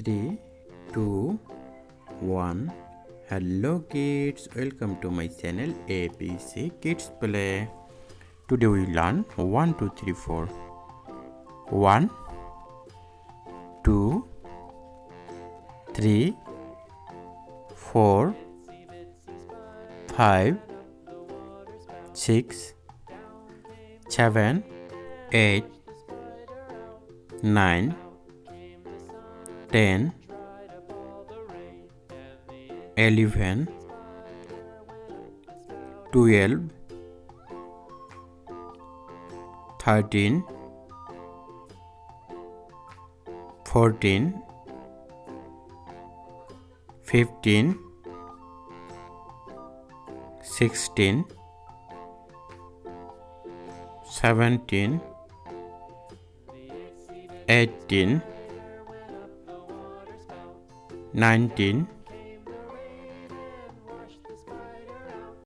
3, 2, 1. Hello kids, welcome to my channel ABC Kids Play. Today we learn 1, 2, 3, 4. 1, 2, 3, 4, 5, 6, 7, 8, 9, 10, 11, 12, 13, 14, 15, 16, 17, 18, 19,